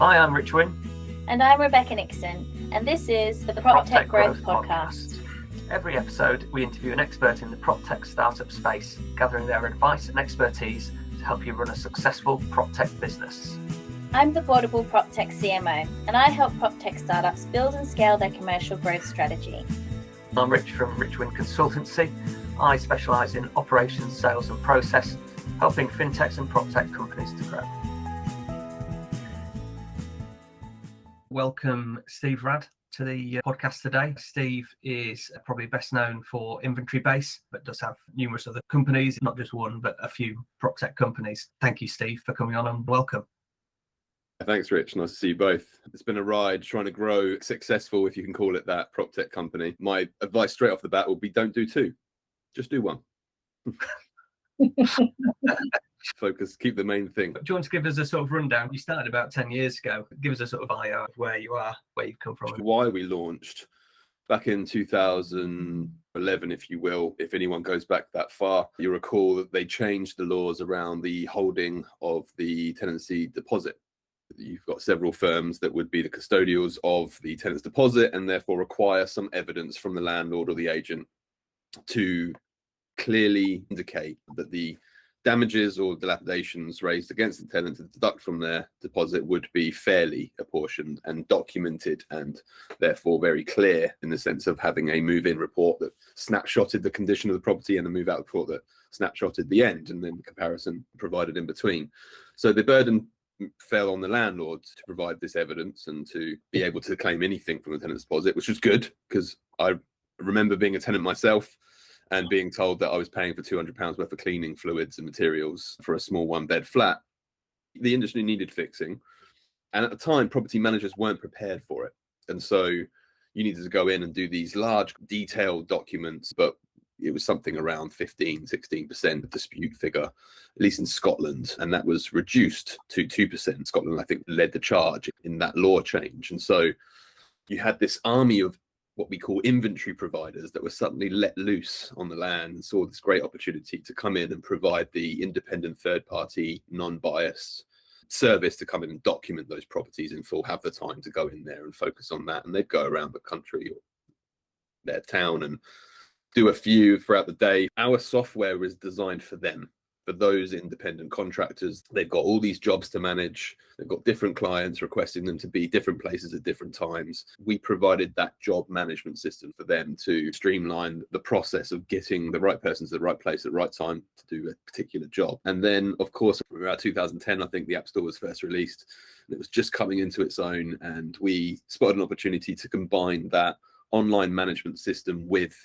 Hi, I'm Rich Wynn. And I'm Rebecca Nixon, and this is the PropTech Growth Podcast. Every episode, we interview an expert in the PropTech startup space, gathering their advice and expertise to help you run a successful PropTech business. I'm the Portable PropTech CMO, and I help PropTech startups build and scale their commercial growth strategy. I'm Rich from Rich Wynn Consultancy. I specialise in operations, sales and process, helping fintechs and PropTech companies to grow. Welcome, Steve Rad, to the podcast today. Steve is probably best known for InventoryBase, but does have numerous other companies, not just one, but a few PropTech companies. Thank you, Steve, for coming on and welcome. Thanks, Rich. Nice to see you both. It's been a ride trying to grow successful, if you can call it that, PropTech company. My advice straight off the bat will be don't do two, just do one. Focus, keep the main thing. Do you want to give us a sort of rundown? You started about 10 years ago. Give us a sort of bio of where you are, where you've come from. Why we launched back in 2011, if you will. If anyone goes back that far, you recall that they changed the laws around the holding of the tenancy deposit. You've got several firms that would be the custodials of the tenant's deposit and therefore require some evidence from the landlord or the agent to clearly indicate that the damages or dilapidations raised against the tenant to deduct from their deposit would be fairly apportioned and documented, and therefore very clear in the sense of having a move-in report that snapshotted the condition of the property and a move-out report that snapshotted the end, and then the comparison provided in between. So the burden fell on the landlord to provide this evidence and to be able to claim anything from the tenant's deposit, which was good because I remember being a tenant myself and being told that I was paying for £200 worth of cleaning fluids and materials for a small one-bed flat. The industry needed fixing. And at the time, property managers weren't prepared for it. And so you needed to go in and do these large, detailed documents, but it was something around 16% dispute figure, at least in Scotland. And that was reduced to 2%. Scotland, I think, led the charge in that law change. And so you had this army of what we call inventory providers that were suddenly let loose on the land and saw this great opportunity to come in and provide the independent third-party, non-biased service to come in and document those properties in full, have the time to go in there and focus on that. And they'd go around the country or their town and do a few throughout the day. Our software was designed for them, for those independent contractors. They've got all these jobs to manage. They've got different clients requesting them to be different places at different times. We provided that job management system for them to streamline the process of getting the right person to the right place at the right time to do a particular job. And then, of course, around 2010, I think the App Store was first released. And it was just coming into its own. And we spotted an opportunity to combine that online management system with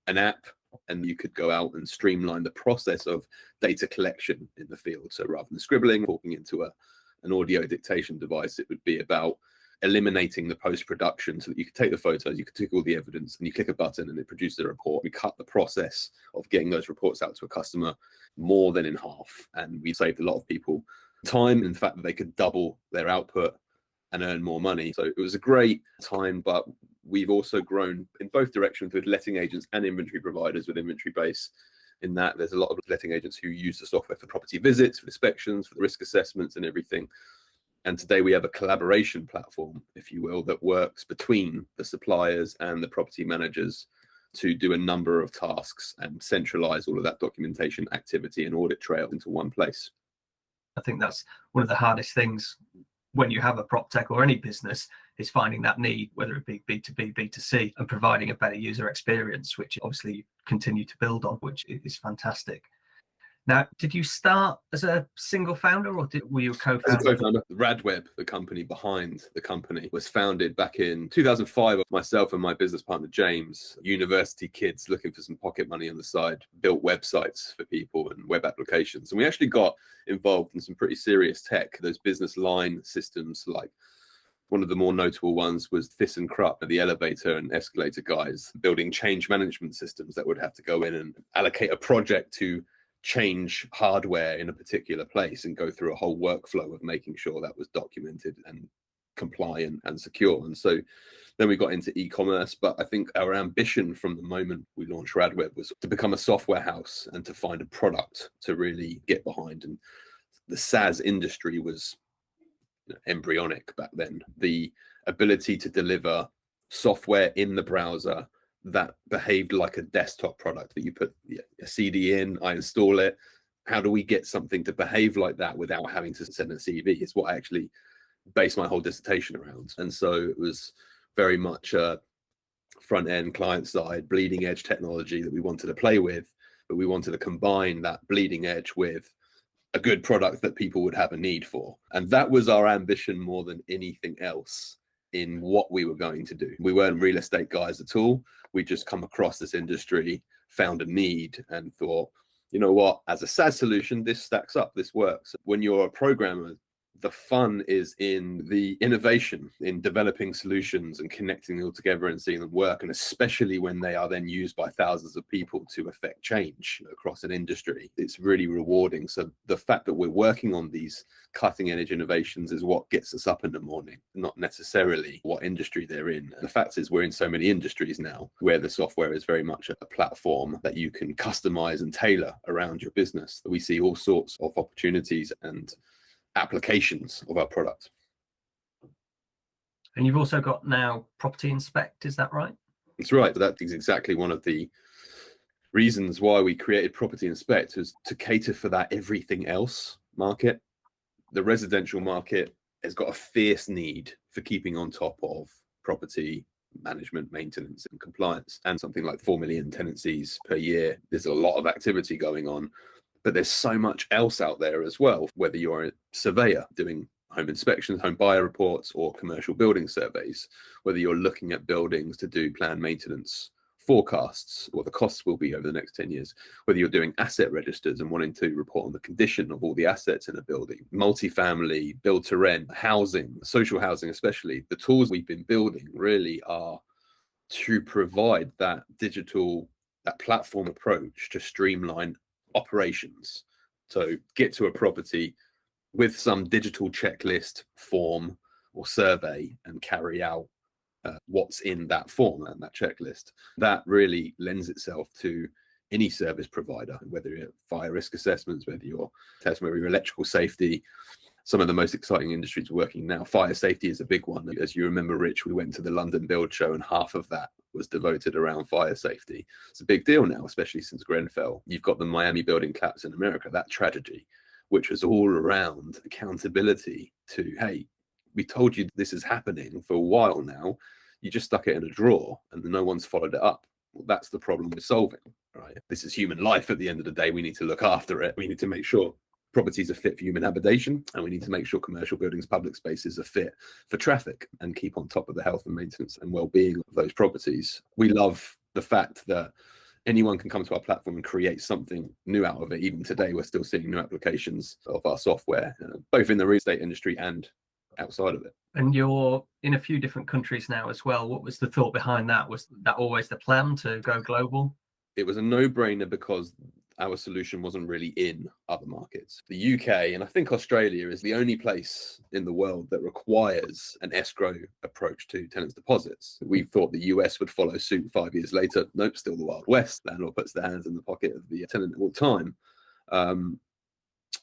an app, and you could go out and streamline the process of data collection in the field. So rather than scribbling, talking into an audio dictation device, it would be about eliminating the post-production so that you could take the photos, you could take all the evidence, and you click a button and it produces a report. We cut the process of getting those reports out to a customer more than in half. And we saved a lot of people time in the fact that they could double their output and earn more money. So it was a great time, but we've also grown in both directions with letting agents and inventory providers with InventoryBase, in that there's a lot of letting agents who use the software for property visits, for inspections, for risk assessments and everything. And today we have a collaboration platform, if you will, that works between the suppliers and the property managers to do a number of tasks and centralize all of that documentation activity and audit trail into one place. I think that's one of the hardest things when you have a PropTech or any business, is finding that need, whether it be B2B, B2C, and providing a better user experience, which obviously you continue to build on, which is fantastic. Now, did you start as a single founder or were you a co-founder? As a co-founder. Radweb, the company behind the company, was founded back in 2005. Myself and my business partner, James, university kids looking for some pocket money on the side, built websites for people and web applications. And we actually got involved in some pretty serious tech, those business line systems. Like one of the more notable ones was ThyssenKrupp, the elevator and escalator guys, building change management systems that would have to go in and allocate a project to change hardware in a particular place and go through a whole workflow of making sure that was documented and compliant and secure. And so then we got into e-commerce, but I think our ambition from the moment we launched Radweb was to become a software house and to find a product to really get behind. And the SaaS industry was embryonic back then. The ability to deliver software in the browser that behaved like a desktop product, that you put a CD in, I install it. How do we get something to behave like that without having to send a CV? It's what I actually based my whole dissertation around. And so it was very much a front end, client side, bleeding edge technology that we wanted to play with, but we wanted to combine that bleeding edge with a good product that people would have a need for. And that was our ambition more than anything else in what we were going to do. We weren't real estate guys at all. We just come across this industry, found a need, and thought, you know what, as a SaaS solution, this stacks up, this works. When you're a programmer, the fun is in the innovation, in developing solutions and connecting them all together and seeing them work, and especially when they are then used by thousands of people to affect change across an industry. It's really rewarding. So the fact that we're working on these cutting edge innovations is what gets us up in the morning, not necessarily what industry they're in. The fact is we're in so many industries now where the software is very much a platform that you can customize and tailor around your business. We see all sorts of opportunities and applications of our product. And you've also got now Property Inspect, is that right? That's right. That is exactly one of the reasons why we created Property Inspect, is to cater for that everything else market. The residential market has got a fierce need for keeping on top of property management, maintenance and compliance, and something like 4 million tenancies per year. There's a lot of activity going on. But there's so much else out there as well, whether you're a surveyor doing home inspections, home buyer reports, or commercial building surveys, whether you're looking at buildings to do planned maintenance forecasts, what the costs will be over the next 10 years, whether you're doing asset registers and wanting to report on the condition of all the assets in a building, multifamily, build to rent, housing, social housing especially. The tools we've been building really are to provide that digital, that platform approach to streamline operations. So get to a property with some digital checklist, form or survey and carry out what's in that form and that checklist. That really lends itself to any service provider, whether you're fire risk assessments, whether you're testing whether you're electrical safety. Some of the most exciting industries working now. Fire safety is a big one. As you remember, Rich, we went to the London Build Show and half of that was devoted around fire safety. It's a big deal now, especially since Grenfell. You've got the Miami building collapse in America, that tragedy, which was all around accountability to, hey, we told you this is happening for a while now. You just stuck it in a drawer and no one's followed it up. Well, that's the problem we're solving, right? This is human life at the end of the day. We need to look after it. We need to make sure properties are fit for human habitation, and we need to make sure commercial buildings, public spaces are fit for traffic and keep on top of the health and maintenance and well-being of those properties. We love the fact that anyone can come to our platform and create something new out of it. Even today, we're still seeing new applications of our software, both in the real estate industry and outside of it. And you're in a few different countries now as well. What was the thought behind that? Was that always the plan to go global? It was a no-brainer because our solution wasn't really in other markets. The UK, and I think Australia, is the only place in the world that requires an escrow approach to tenants' deposits. We thought the US would follow suit 5 years later. Nope, still the Wild West. Landlord puts their hands in the pocket of the tenant all the time. In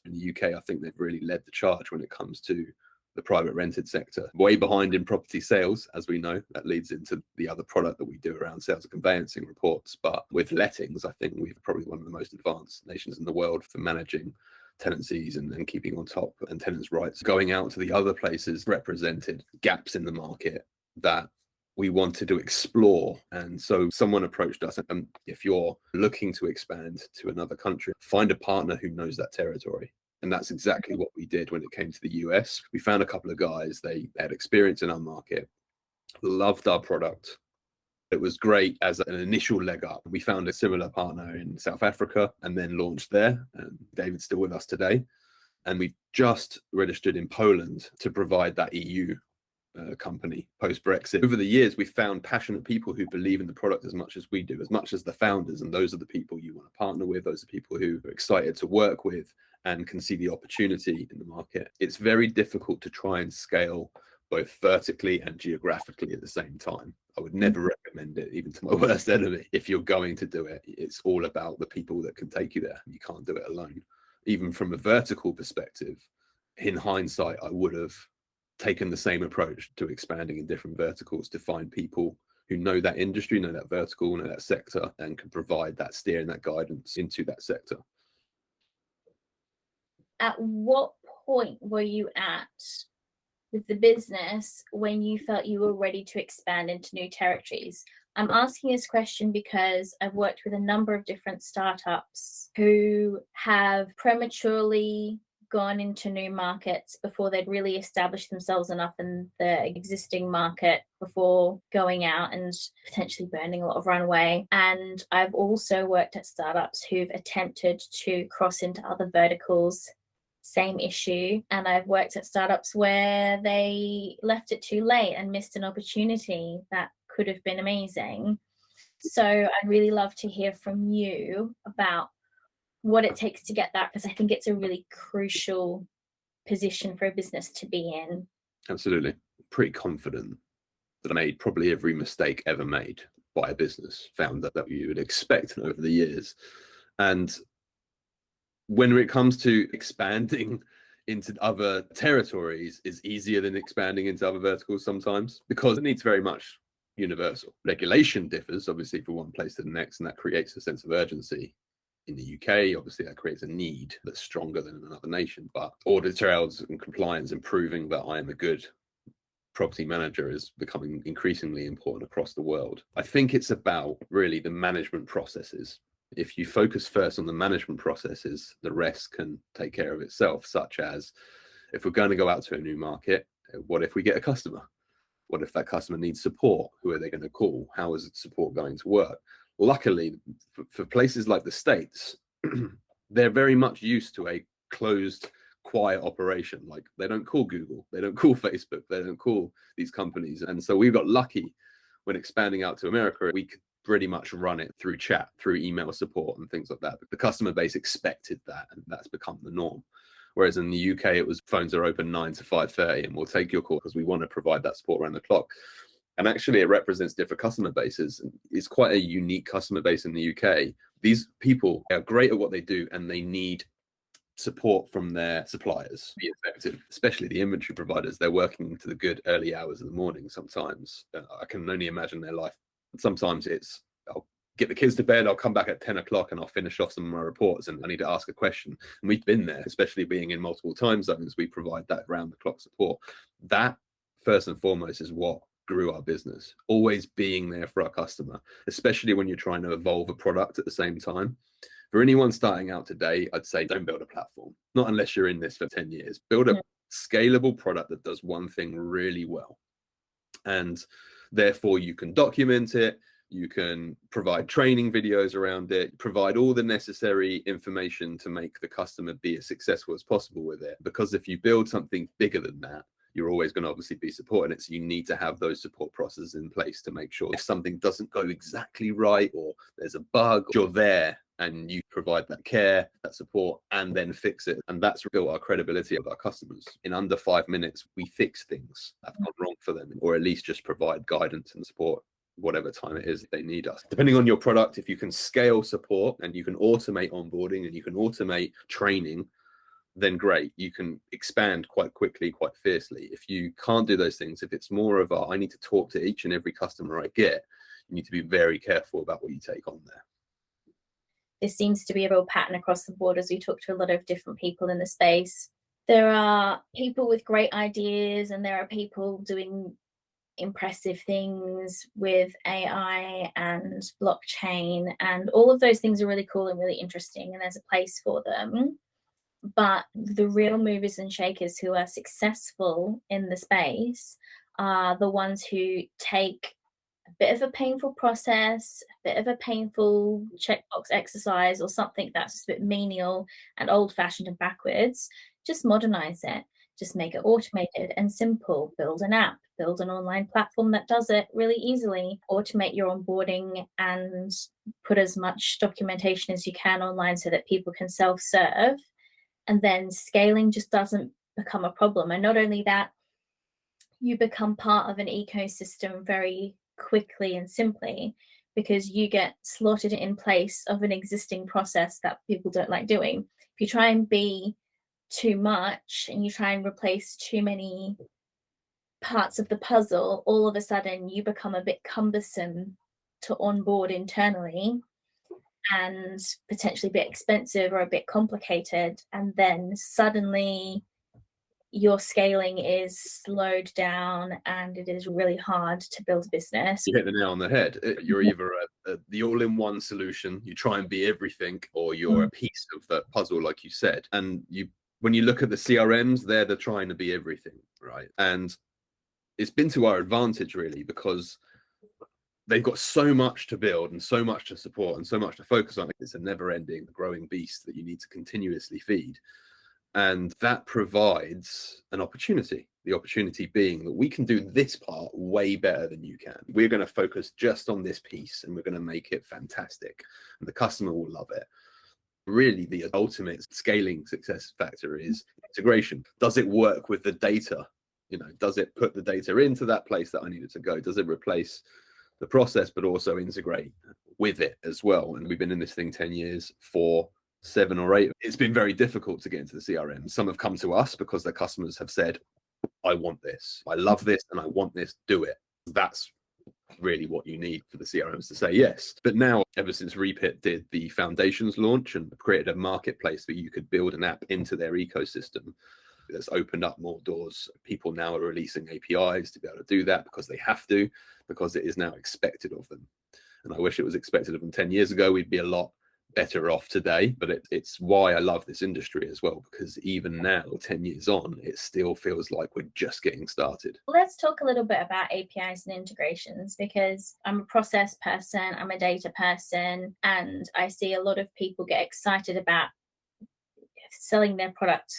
the UK, I think they've really led the charge when it comes to the private rented sector. Way behind in property sales, as we know. That leads into the other product that we do around sales and conveyancing reports. But with lettings, I think we're probably one of the most advanced nations in the world for managing tenancies and keeping on top and tenants' rights. Going out to the other places represented gaps in the market that we wanted to explore. And so someone approached us, and if you're looking to expand to another country, find a partner who knows that territory. And that's exactly what we did when it came to the US. We found a couple of guys, they had experience in our market, loved our product. It was great as an initial leg up. We found a similar partner in South Africa and then launched there. And David's still with us today. And we just registered in Poland to provide that EU company post-Brexit. Over the years, we found passionate people who believe in the product as much as we do, as much as the founders. And those are the people you want to partner with. Those are people who are excited to work with and can see the opportunity in the market. It's very difficult to try and scale both vertically and geographically at the same time. I would never recommend it, even to my worst enemy. If you're going to do it, it's all about the people that can take you there. You can't do it alone. Even from a vertical perspective, in hindsight, I would have taken the same approach to expanding in different verticals to find people who know that industry, know that vertical, know that sector, and can provide that steer and that guidance into that sector. At what point were you at with the business when you felt you were ready to expand into new territories? I'm asking this question because I've worked with a number of different startups who have prematurely gone into new markets before they'd really established themselves enough in the existing market before going out and potentially burning a lot of runway. And I've also worked at startups who've attempted to cross into other verticals, same issue. And I've worked at startups where they left it too late and missed an opportunity that could have been amazing. So I'd really love to hear from you about what it takes to get that, because I think it's a really crucial position for a business to be in. Absolutely. Pretty confident that I made probably every mistake ever made by a business, found that you would expect over the years. And when it comes to expanding into other territories, is easier than expanding into other verticals sometimes, because it needs very much universal. Regulation differs obviously from one place to the next, and that creates a sense of urgency. In the UK, obviously, that creates a need that's stronger than in another nation. But audit trails and compliance and proving that I am a good property manager is becoming increasingly important across the world. I think it's about really the management processes. If you focus first on the management processes, the rest can take care of itself, such as if we're going to go out to a new market, what if we get a customer? What if that customer needs support? Who are they going to call? How is support going to work? Luckily, for places like the States, they're very much used to a closed, quiet operation. Like, they don't call Google, they don't call Facebook, they don't call these companies. And so we got lucky when expanding out to America. We could pretty much run it through chat, through email support and things like that. But the customer base expected that, and that's become the norm. Whereas in the UK, it was phones are open 9 to 5:30 and we'll take your call because we want to provide that support around the clock. And actually, it represents different customer bases. It's quite a unique customer base in the UK. These people are great at what they do, and they need support from their suppliers to be effective, especially the inventory providers. They're working to the good early hours of the morning sometimes. I can only imagine their life. Sometimes it's, I'll get the kids to bed, I'll come back at 10 o'clock and I'll finish off some of my reports and I need to ask a question. And we've been there, especially being in multiple time zones. We provide that round the clock support. That, first and foremost, is what grew our business, always being there for our customer, especially when you're trying to evolve a product at the same time. For anyone starting out today, I'd say don't build a platform, not unless you're in this for 10 years. Build a scalable product that does one thing really well. And therefore you can document it, you can provide training videos around it, provide all the necessary information to make the customer be as successful as possible with it. Because if you build something bigger than that, you're always going to obviously be supporting it. So you need to have those support processes in place to make sure if something doesn't go exactly right or there's a bug, you're there and you provide that care, that support, and then fix it. And that's built our credibility of our customers. In under 5 minutes, we fix things that have gone wrong for them, or at least just provide guidance and support whatever time it is they need us. Depending on your product, if you can scale support and you can automate onboarding and you can automate training, then great, you can expand quite quickly, quite fiercely. If you can't do those things, if it's more of I need to talk to each and every customer I get, you need to be very careful about what you take on there. There seems to be a real pattern across the board as we talk to a lot of different people in the space. There are people with great ideas and there are people doing impressive things with AI and blockchain, and all of those things are really cool and really interesting, and there's a place for them. But the real movers and shakers who are successful in the space are the ones who take a bit of a painful process, a bit of a painful checkbox exercise, or something that's just a bit menial and old-fashioned and backwards, just modernize it, just make it automated and simple. Build an app, build an online platform that does it really easily, automate your onboarding and put as much documentation as you can online so that people can self-serve. And then scaling just doesn't become a problem. And not only that, you become part of an ecosystem very quickly and simply because you get slotted in place of an existing process that people don't like doing. If you try and be too much and you try and replace too many parts of the puzzle, all of a sudden you become a bit cumbersome to onboard internally and potentially a bit expensive or a bit complicated. And then suddenly your scaling is slowed down and it is really hard to build a business. You hit the nail on the head. You're either the all-in-one solution, you try and be everything, or you're a piece of that puzzle, like you said. And when you look at the CRMs, they're trying to be everything, right? And it's been to our advantage, really, because they've got so much to build and so much to support and so much to focus on. It's a never-ending growing beast that you need to continuously feed. And that provides an opportunity, the opportunity being that we can do this part way better than you can. We're going to focus just on this piece and we're going to make it fantastic. And the customer will love it. Really, the ultimate scaling success factor is integration. Does it work with the data? Does it put the data into that place that I need it to go? Does it replace the process, but also integrate with it as well? And we've been in this thing 10 years, 7 or 8. It's been very difficult to get into the CRM. Some have come to us because their customers have said, I want this, I love this, and I want this, do it. That's really what you need for the CRMs to say yes. But now, ever since Repit did the Foundations launch and created a marketplace where you could build an app into their ecosystem, that's opened up more doors. People now are releasing APIs to be able to do that because they have to, because it is now expected of them. And I wish it was expected of them 10 years ago. We'd be a lot better off today, but it's why I love this industry as well, because even now, 10 years on, it still feels like we're just getting started. Let's talk a little bit about APIs and integrations, because I'm a process person, I'm a data person, and I see a lot of people get excited about selling their product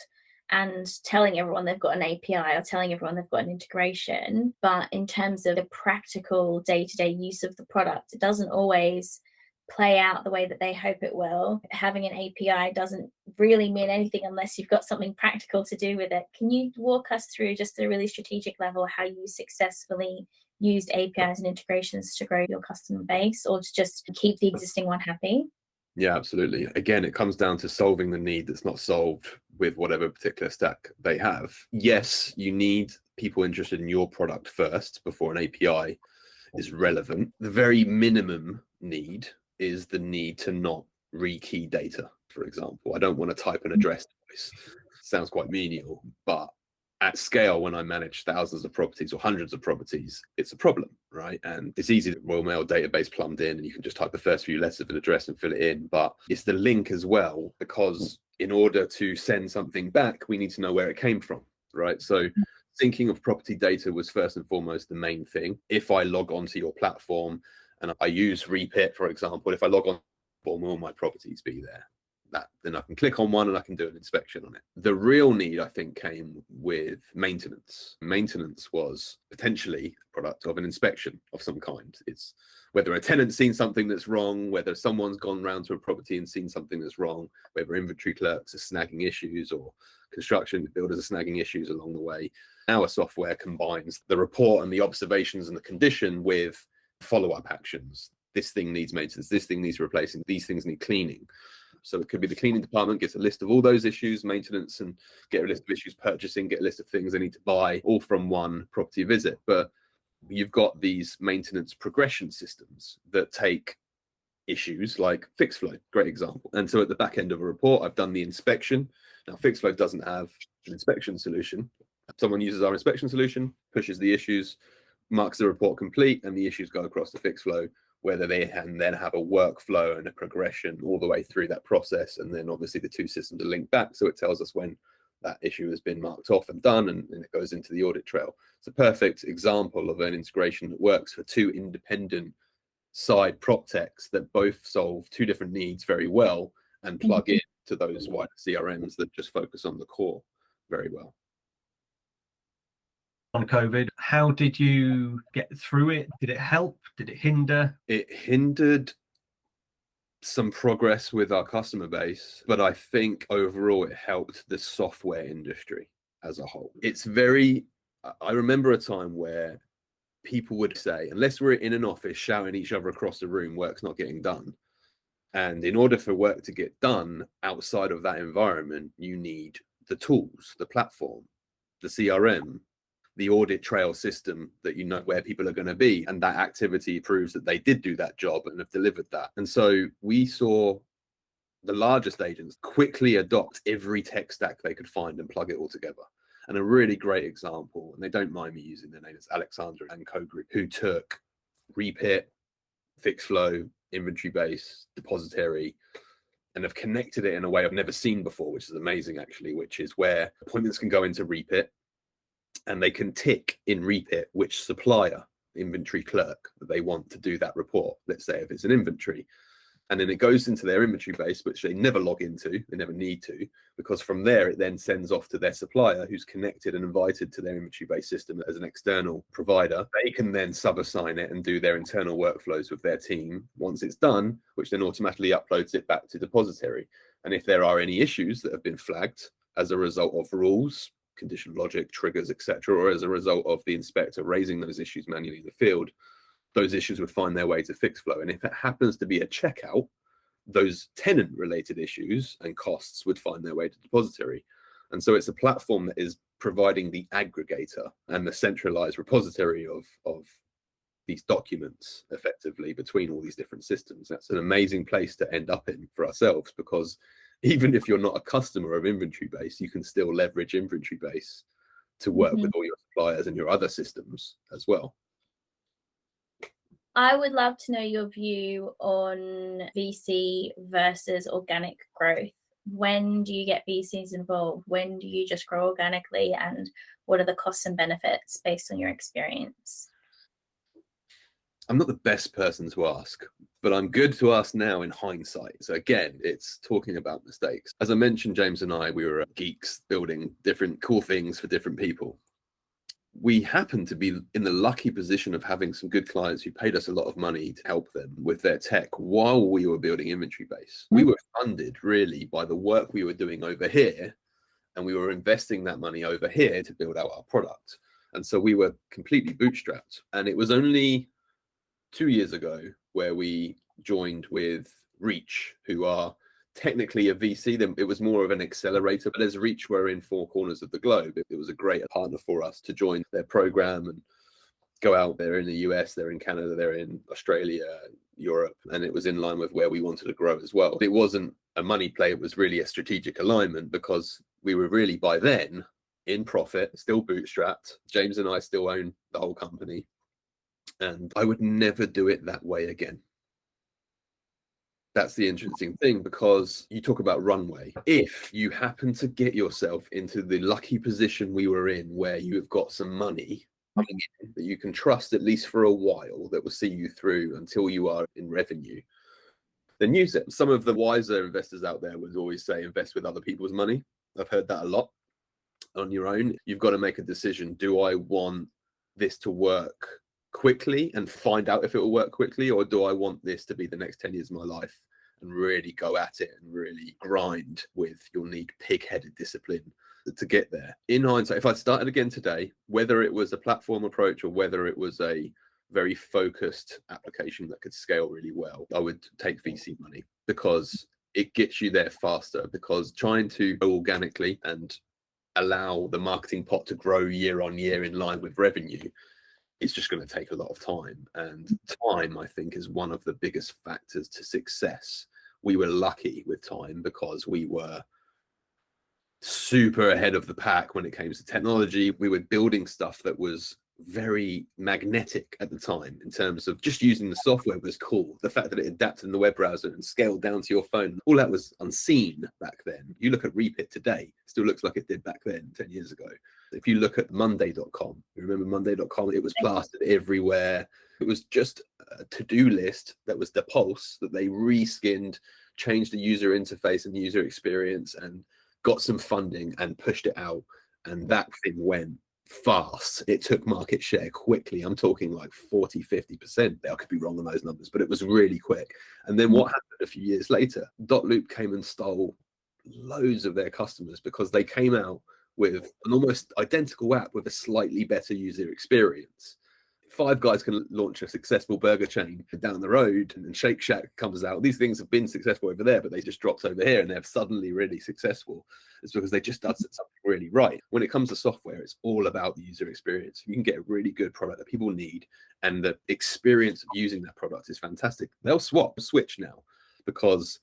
and telling everyone they've got an API or telling everyone they've got an integration. But in terms of the practical day-to-day use of the product, it doesn't always play out the way that they hope it will. Having an API doesn't really mean anything unless you've got something practical to do with it. Can you walk us through just at a really strategic level how you successfully used APIs and integrations to grow your customer base or to just keep the existing one happy? Yeah, absolutely. Again, it comes down to solving the need that's not solved with whatever particular stack they have. Yes, you need people interested in your product first before an API is relevant. The very minimum need is the need to not rekey data, for example. I don't want to type an address twice. Sounds quite menial, but at scale, when I manage thousands of properties or hundreds of properties, it's a problem, right? And it's easy to Royal Mail database plumbed in and you can just type the first few letters of an address and fill it in. But it's the link as well, because in order to send something back, we need to know where it came from, right? So thinking of property data was first and foremost the main thing. If I log onto your platform and I use Repit, for example, if I log on, will all my properties be there? Then I can click on one and I can do an inspection on it. The real need, I think, came with maintenance. Maintenance was potentially a product of an inspection of some kind. It's whether a tenant's seen something that's wrong, whether someone's gone round to a property and seen something that's wrong, whether inventory clerks are snagging issues or construction builders are snagging issues along the way. Our software combines the report and the observations and the condition with follow-up actions. This thing needs maintenance, this thing needs replacing, these things need cleaning. So it could be the cleaning department gets a list of all those issues, maintenance, and get a list of issues, purchasing, get a list of things they need to buy, all from one property visit. But you've got these maintenance progression systems that take issues like FixFlow, great example. And so at the back end of a report, I've done the inspection. Now, FixFlow doesn't have an inspection solution. Someone uses our inspection solution, pushes the issues, marks the report complete, and the issues go across to FixFlow, whether they can then have a workflow and a progression all the way through that process. And then obviously the two systems are linked back. So it tells us when that issue has been marked off and done, and it goes into the audit trail. It's a perfect example of an integration that works for two independent side PropTechs that both solve two different needs very well and plug in to those wider CRMs that just focus on the core very well. On COVID, how did you get through it? Did it help? Did it hinder? It hindered some progress with our customer base, but I think overall it helped the software industry as a whole. I remember a time where people would say, unless we're in an office shouting each other across the room, work's not getting done. And in order for work to get done outside of that environment, you need the tools, the platform, the CRM, the audit trail system that you know where people are going to be. And that activity proves that they did do that job and have delivered that. And so we saw the largest agents quickly adopt every tech stack they could find and plug it all together. And a really great example, and they don't mind me using their name, it's Alexandra and Co Group, who took Repit, Fixflow, InventoryBase, Depository, and have connected it in a way I've never seen before, which is amazing actually, which is where appointments can go into Repit and they can tick in Repit which supplier, inventory clerk, that they want to do that report. Let's say if it's an inventory. And then it goes into their inventory base, which they never log into, they never need to, because from there it then sends off to their supplier who's connected and invited to their inventory base system as an external provider. They can then sub-assign it and do their internal workflows with their team once it's done, which then automatically uploads it back to Depository. And if there are any issues that have been flagged as a result of rules, condition logic, triggers, etc., or as a result of the inspector raising those issues manually in the field, those issues would find their way to Fixflow. And if it happens to be a checkout, those tenant related issues and costs would find their way to Depository. And so it's a platform that is providing the aggregator and the centralized repository of these documents effectively between all these different systems. That's an amazing place to end up in for ourselves, because even if you're not a customer of InventoryBase, you can still leverage InventoryBase to work with all your suppliers and your other systems as well. I would love to know your view on VC versus organic growth. When do you get VCs involved? When do you just grow organically? And what are the costs and benefits based on your experience? I'm not the best person to ask, but I'm good to ask now in hindsight. So again, it's talking about mistakes. As I mentioned, James and I, we were geeks building different cool things for different people. We happened to be in the lucky position of having some good clients who paid us a lot of money to help them with their tech while we were building InventoryBase. We were funded really by the work we were doing over here, and we were investing that money over here to build out our product. And so we were completely bootstrapped. And it was only 2 years ago where we joined with Reach, who are technically a VC. Then it was more of an accelerator, but as Reach were in 4 corners of the globe, it was a great partner for us to join their program and go out there in the US, they're in Canada, they're in Australia, Europe, and it was in line with where we wanted to grow as well. It wasn't a money play, it was really a strategic alignment, because we were really by then in profit, still bootstrapped. James and I still own the whole company, and I would never do it that way again. That's the interesting thing, because you talk about runway. If you happen to get yourself into the lucky position we were in, where you have got some money coming in that you can trust at least for a while, that will see you through until you are in revenue, then use it. Some of the wiser investors out there would always say invest with other people's money. I've heard that a lot. On your own, you've got to make a decision. Do I want this to work quickly and find out if it will work quickly, or do I want this to be the next 10 years of my life and really go at it and really grind with, you'll need pig-headed discipline to get there. In hindsight, if I started again today, whether it was a platform approach or whether it was a very focused application that could scale really well, I would take VC money, because it gets you there faster. Because trying to go organically and allow the marketing pot to grow year on year in line with revenue, it's just going to take a lot of time. And time, I think, is one of the biggest factors to success. We were lucky with time because we were super ahead of the pack when it came to technology. We were building stuff that was very magnetic at the time, in terms of just using the software was cool. The fact that it adapted in the web browser and scaled down to your phone, all that was unseen back then. You look at Repit today, it still looks like it did back then 10 years ago. If you look at Monday.com, you remember Monday.com? It was plastered everywhere. It was just a to-do list that was the pulse that they reskinned, changed the user interface and user experience, and got some funding and pushed it out. And that thing went fast. It took market share quickly. I'm talking like 40-50%. I could be wrong on those numbers, but it was really quick. And then what happened a few years later? Dotloop came and stole loads of their customers, because they came out with an almost identical app with a slightly better user experience. Five Guys can launch a successful burger chain down the road, and Shake Shack comes out. These things have been successful over there, but they just dropped over here and they're suddenly really successful. It's because they just done something really right. When it comes to software, it's all about the user experience. You can get a really good product that people need, and the experience of using that product is fantastic. They'll switch now, because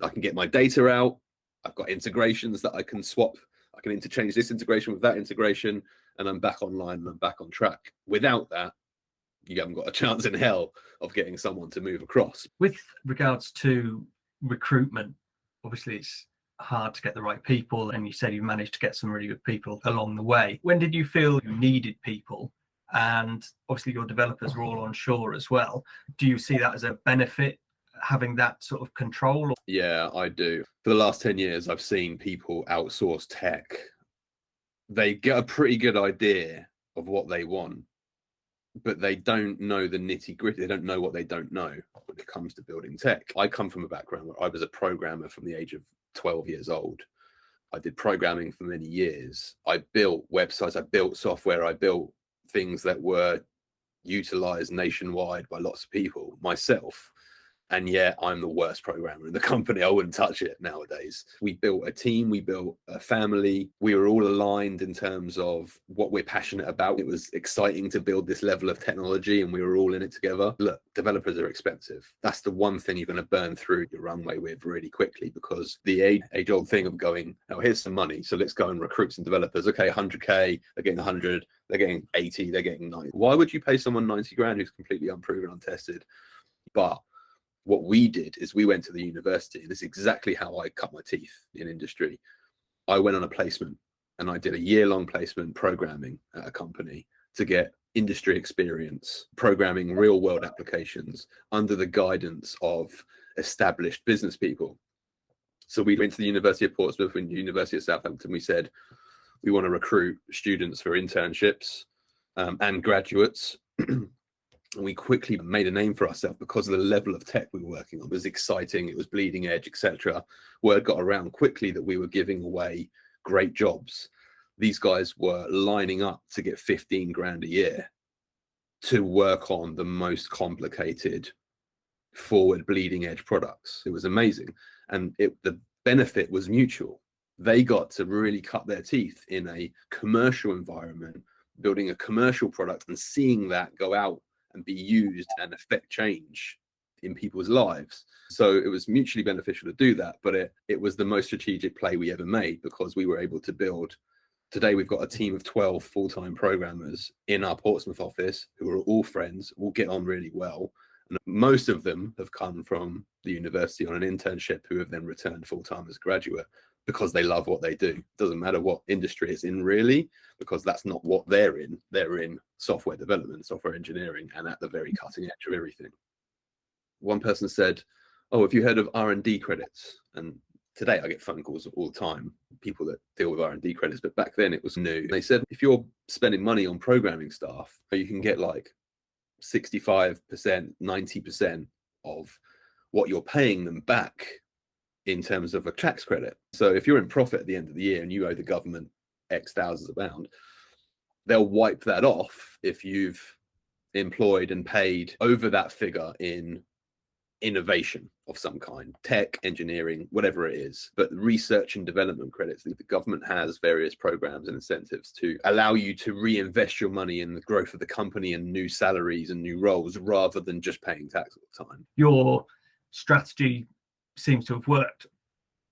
I can get my data out. I've got integrations that I can swap. I can interchange this integration with that integration, and I'm back online and I'm back on track. Without that, you haven't got a chance in hell of getting someone to move across. With regards to recruitment, obviously it's hard to get the right people, and you said you managed to get some really good people along the way. When did you feel you needed people? And obviously your developers were all onshore as well. Do you see that as a benefit, having that sort of control? Yeah, I do. For the last 10 years, I've seen people outsource tech. They get a pretty good idea of what they want, but they don't know the nitty gritty. They don't know what they don't know when it comes to building tech. I come from a background where I was a programmer from the age of 12 years old. I did programming for many years. I built websites, I built software, I built things that were utilized nationwide by lots of people myself. And yet I'm the worst programmer in the company. I wouldn't touch it nowadays. We built a team, we built a family. We were all aligned in terms of what we're passionate about. It was exciting to build this level of technology, and we were all in it together. Look, developers are expensive. That's the one thing you're going to burn through your runway with really quickly, because the age-old thing of going, oh, here's some money, so let's go and recruit some developers. Okay, 100K, they're getting 100, they're getting 80, they're getting 90. Why would you pay someone 90 grand who's completely unproven, untested? But what we did is we went to the university. This is exactly how I cut my teeth in industry. I went on a placement, and I did a year-long placement programming at a company to get industry experience, programming real-world applications under the guidance of established business people. So we went to the University of Portsmouth and University of Southampton. We said, we want to recruit students for internships and graduates. And we quickly made a name for ourselves because of the level of tech we were working on. It was exciting, it was bleeding edge, etc. Word got around quickly that we were giving away great jobs. These guys were lining up to get 15 grand a year to work on the most complicated, forward bleeding edge products. It was amazing. And the benefit was mutual. They got to really cut their teeth in a commercial environment, building a commercial product and seeing that go out and be used and affect change in people's lives. So it was mutually beneficial to do that, but it was the most strategic play we ever made, because we were able to build. Today we've got a team of 12 full-time programmers in our Portsmouth office who are all friends, all get on really well. And most of them have come from the university on an internship, who have then returned full-time as a graduate, because they love what they do. Doesn't matter what industry it's in, really, because that's not what they're in. They're in software development, software engineering, and at the very cutting edge of everything. One person said, oh, have you heard of R&D credits? And today I get phone calls all the time, people that deal with R&D credits, but back then it was new. They said, if you're spending money on programming staff, you can get like 65%, 90% of what you're paying them back in terms of a tax credit. So if you're in profit at the end of the year and you owe the government X thousands of pounds, they'll wipe that off if you've employed and paid over that figure in innovation of some kind, tech, engineering, whatever it is. But research and development credits, the government has various programs and incentives to allow you to reinvest your money in the growth of the company and new salaries and new roles, rather than just paying tax all the time. Your strategy seems to have worked.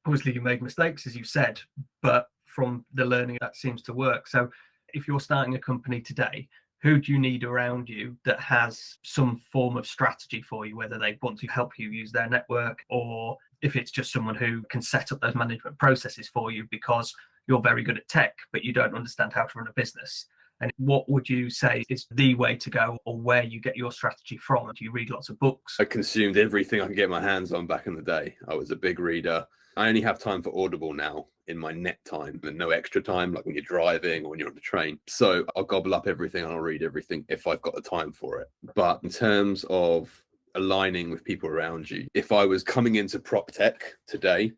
Obviously you made mistakes, as you said, but from the learning, that seems to work. So if you're starting a company today, who do you need around you that has some form of strategy for you, whether they want to help you use their network, or if it's just someone who can set up those management processes for you because you're very good at tech, but you don't understand how to run a business? And what would you say is the way to go, or where you get your strategy from? Do you read lots of books? I consumed everything I could get my hands on back in the day. I was a big reader. I only have time for Audible now in my net time, and no extra time, like when you're driving or when you're on the train. So I'll gobble up everything and I'll read everything if I've got the time for it. But in terms of aligning with people around you, if I was coming into PropTech today,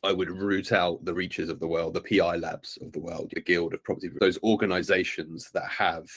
I would root out the Reaches of the world, the PI Labs of the world, the Guild of Property, those organizations that have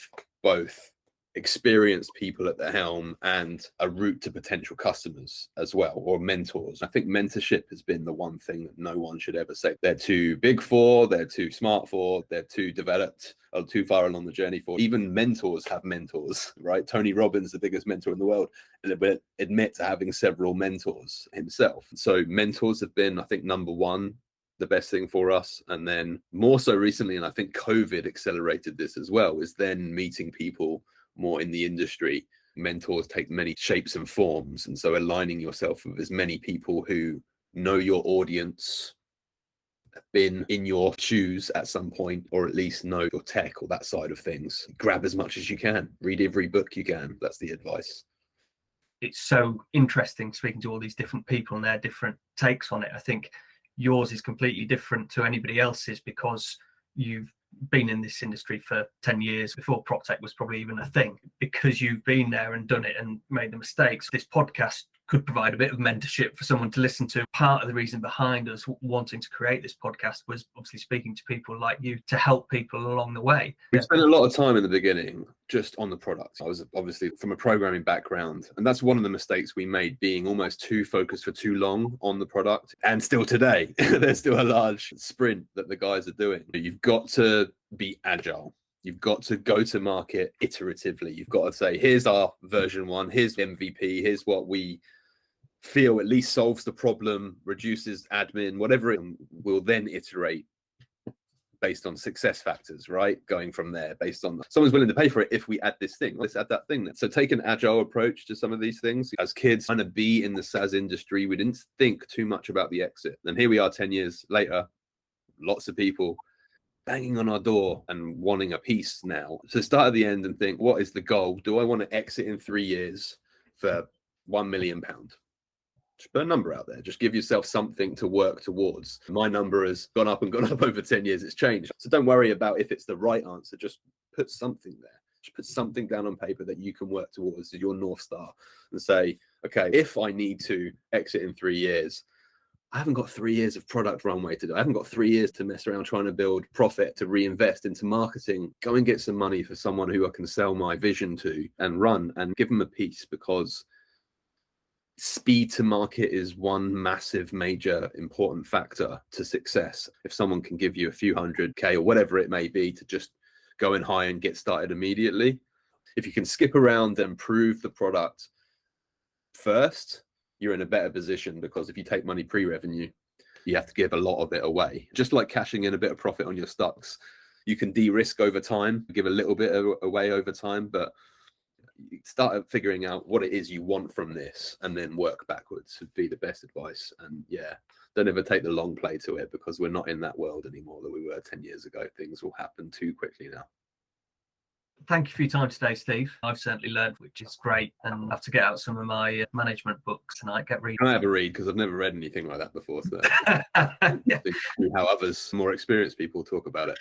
both experienced people at the helm and a route to potential customers as well, or mentors. I think mentorship has been the one thing that no one should ever say they're too big for, they're too smart for, they're too developed or too far along the journey for. Even mentors have mentors, right? Tony Robbins, the biggest mentor in the world, will admit to having several mentors himself. So mentors have been, I think, number one, the best thing for us. And then more so recently, and I think COVID accelerated this as well, is then meeting people more in the industry. Mentors take many shapes and forms, and so aligning yourself with as many people who know your audience, have been in your shoes at some point, or at least know your tech or that side of things. Grab as much as you can, read every book you can. That's the advice. It's so interesting speaking to all these different people and their different takes on it. I think yours is completely different to anybody else's because you've been in this industry for 10 years before PropTech was probably even a thing. Because you've been there and done it and made the mistakes, this podcast could provide a bit of mentorship for someone to listen to. Part of the reason behind us wanting to create this podcast was obviously speaking to people like you to help people along the way. We spent a lot of time in the beginning just on the product. I was obviously from a programming background, and that's one of the mistakes we made, being almost too focused for too long on the product. And still today, there's still a large sprint that the guys are doing. You've got to be agile. You've got to go to market iteratively. You've got to say, here's our version 1, here's MVP, here's what we feel at least solves the problem, reduces admin, whatever it will, then iterate based on success factors, right? Going from there, based on someone's willing to pay for it. If we add this thing, let's add that thing. So take an agile approach to some of these things. As kids trying to be in the SaaS industry, we didn't think too much about the exit. And here we are 10 years later, lots of people banging on our door and wanting a piece now. So start at the end and think, what is the goal? Do I want to exit in 3 years for £1 million? Just put a number out there. Just give yourself something to work towards. My number has gone up and gone up over 10 years. It's changed. So don't worry about if it's the right answer. Just put something there. Just put something down on paper that you can work towards as your North Star and say, okay, if I need to exit in 3 years, I haven't got 3 years of product runway to do. I haven't got 3 years to mess around trying to build profit, to reinvest into marketing. Go and get some money for someone who I can sell my vision to and run and give them a piece, because speed to market is one massive, major, important factor to success. If someone can give you a few 100K or whatever it may be to just go in high and get started immediately, if you can skip around and prove the product first, you're in a better position, because if you take money pre-revenue, you have to give a lot of it away. Just like cashing in a bit of profit on your stocks, you can de-risk over time, give a little bit away over time, but start figuring out what it is you want from this and then work backwards would be the best advice. And yeah, don't ever take the long play to it, because we're not in that world anymore that we were 10 years ago. Things will happen too quickly now. Thank you for your time today, Steve. I've certainly learned, which is great, and I have to get out some of my management books tonight. Get reading. Can I have a read? Because I've never read anything like that before. So Yeah. How others, more experienced people, talk about it.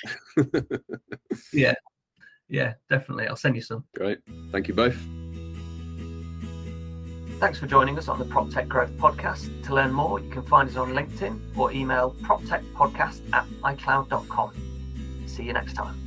Yeah, definitely. I'll send you some. Great. Thank you both. Thanks for joining us on the PropTech Growth Podcast. To learn more, you can find us on LinkedIn or email proptechpodcast@icloud.com. See you next time.